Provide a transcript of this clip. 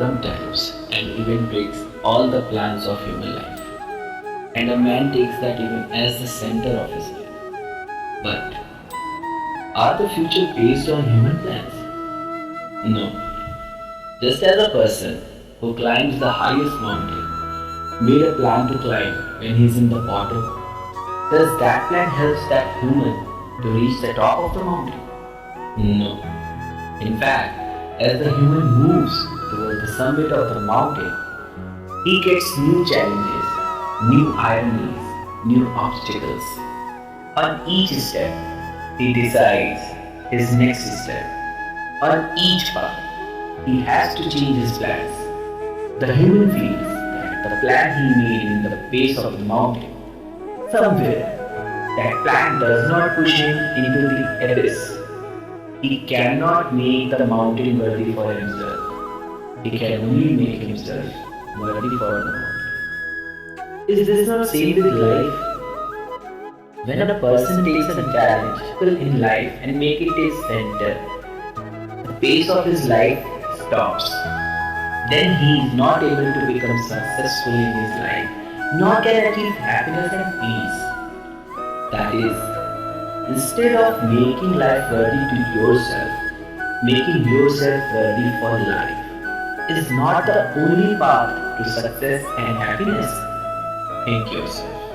Sometimes an event breaks all the plans of human life, and a man takes that event as the center of his life. But are the future based on human plans? No. Just as a person who climbs the highest mountain made a plan to climb when he's in the bottom, does that plan help that human to reach the top of the mountain? No. In fact, as the human moves toward the summit of the mountain, he gets new challenges, new ironies, new obstacles. On each step, he decides his next step. On each path, he has to change his plans. The human feels that the plan he made in the base of the mountain, somewhere, that plan does not push him into the abyss. He cannot make the mountain worthy for himself. He can only make himself worthy for the mountain. Is this not same with life? When a person takes a challenge in life and make it his center, the pace of his life stops. Then he is not able to become successful in his life, nor can achieve happiness and peace. That is, instead of making life worthy to yourself, making yourself worthy for life is not the only path to success and happiness. Think yourself.